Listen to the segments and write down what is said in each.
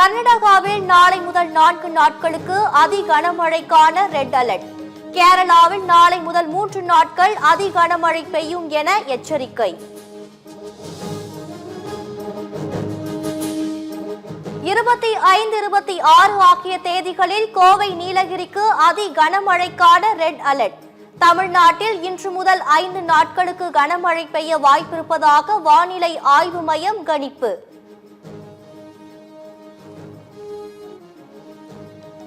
கர்நாடகாவில் நாளை முதல் 4 நாட்களுக்கு அதி கனமழைக்கான ரெட் அலர்ட். கேரளாவில் நாளை முதல் 3 நாட்கள் அதி கனமழை பெய்யும் என எச்சரிக்கை. 25, 26 ஆகிய தேதிகளில் கோவை, நீலகிரிக்கு அதி கனமழைக்கான ரெட் அலர்ட். தமிழ்நாட்டில் இன்று முதல் 5 நாட்களுக்கு கனமழை பெய்ய வாய்ப்பிருப்பதாக வானிலை ஆய்வு மையம் கணிப்பு.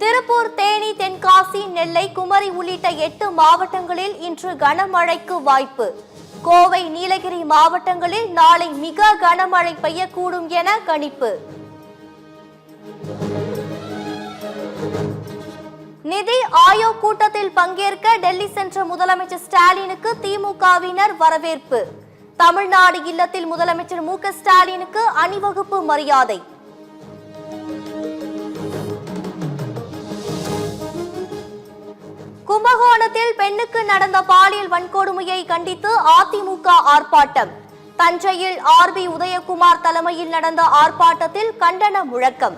திருப்பூர், தேனி, தென்காசி, நெல்லை, குமரி உள்ளிட்ட 8 மாவட்டங்களில் இன்று கனமழைக்கு வாய்ப்பு. கோவை, நீலகிரி மாவட்டங்களில் நாளை மிக கனமழை பெய்யக்கூடும் என கணிப்பு. நிதி ஆயோக் கூட்டத்தில் பங்கேற்க டெல்லி சென்ற முதலமைச்சர் ஸ்டாலினுக்கு திமுகவினர் வரவேற்பு. தமிழ்நாடு இல்லத்தில் முதலமைச்சர் மு க ஸ்டாலினுக்கு அணிவகுப்பு மரியாதை. கும்பகோணத்தில் பெண்ணுக்கு நடந்த பாலியல் வன்கொடுமையை கண்டித்து அதிமுக ஆர்ப்பாட்டம். தஞ்சையில் ஆர்.பி. உதயகுமார் தலைமையில் நடந்த ஆர்ப்பாட்டத்தில் கண்டன முழக்கம்.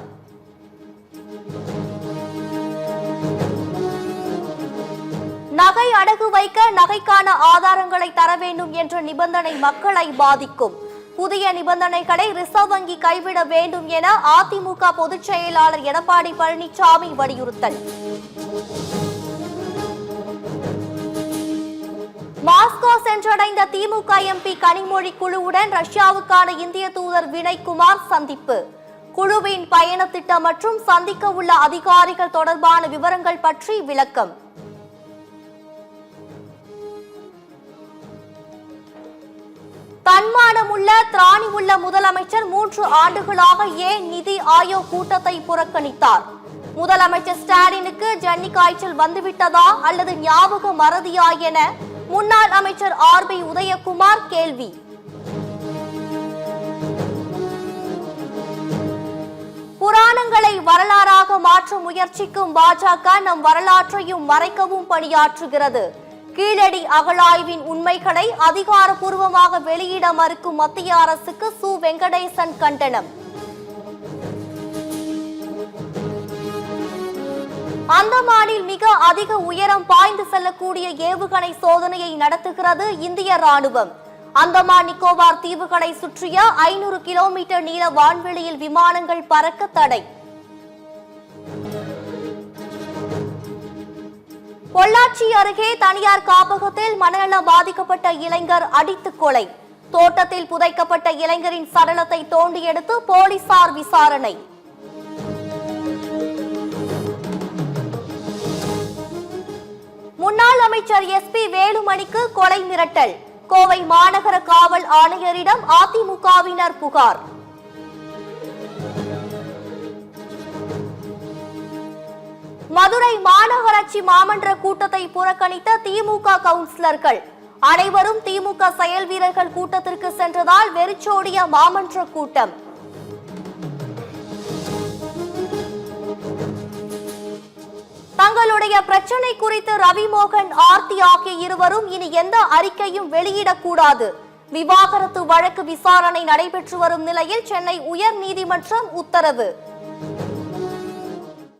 நகை அடகு வைக்க நகைக்கான ஆதாரங்களை தர வேண்டும் என்ற நிபந்தனை மக்களை பாதிக்கும். புதிய நிபந்தனைகளை ரிசர்வ் வங்கி கைவிட வேண்டும் என அதிமுக பொதுச் செயலாளர் எடப்பாடி பழனிசாமி வலியுறுத்தல். மாஸ்கோ சென்றடைந்த திமுக எம்பி கனிமொழி குழுவுடன் ரஷ்யாவுக்கான இந்திய தூதர் வினய்குமார் சந்திப்பு. குழுவின் பயண திட்டம் மற்றும் சந்திக்க உள்ள அதிகாரிகள் தொடர்பான விவரங்கள் பற்றி விளக்கம். தன்மானமுள்ள, திராணி உள்ள முதலமைச்சர் 3 ஆண்டுகளாக ஏன் நிதி ஆயோக் கூட்டத்தை புறக்கணித்தார்? முதலமைச்சர் ஸ்டாலினுக்கு ஜன்னி காய்ச்சல் வந்துவிட்டதா அல்லது ஞாபக மறதியா என முன்னாள் அமைச்சர் ஆர்.பி. உதயகுமார் கேள்வி. புராணங்களை வரலாறாக மாற்ற முயற்சிக்கும் பாஜக நம் வரலாற்றையும் மறைக்கவும் பணியாற்றுகிறது. கீழடி அகழாய்வின் உண்மைகளை அதிகாரப்பூர்வமாக வெளியிட மறுக்கும் மத்திய அரசுக்கு சு. வெங்கடேசன் கண்டனம். அந்தமானில் மிக அதிக உயரம் பாய்ந்து செல்லக்கூடிய ஏவுகணை சோதனையை நடத்துகிறது இந்திய ராணுவம். அந்தமான் நிக்கோபார் தீவுகளை சுற்றிய 500 கிலோமீட்டர் நீள வான்வெளியில் விமானங்கள் பறக்க தடை. பொள்ளாச்சி அருகே தனியார் காப்பகத்தில் மனநலம் பாதிக்கப்பட்ட இளைஞர் அடித்து கொலை. தோட்டத்தில் புதைக்கப்பட்ட இளைஞரின் சடலத்தை தோண்டி எடுத்து போலீசார் விசாரணை. முன்னாள் அமைச்சர் எஸ்.பி. வேலுமணிக்கு கொலை மிரட்டல். கோவை மாநகர காவல் ஆணையரிடம் அதிமுகவினர் புகார். மதுரை மாநகராட்சி மாமன்ற கூட்டத்தை புறக்கணித்த திமுக கவுன்சிலர்கள். அனைவரும் திமுக செயல் வீரர்கள் கூட்டத்திற்கு சென்றதால் வெறிச்சோடிய மாமன்ற கூட்டம். தங்களுடைய பிரச்சனை குறித்து ரவிமோகன், ஆர்த்தி ஆகிய இருவரும் இனி எந்த அறிக்கையும் வெளியிடக்கூடாது. விவாகரத்து வழக்கு விசாரணை நடைபெற்று வரும் நிலையில் சென்னை உயர் நீதிமன்றம் உத்தரவு.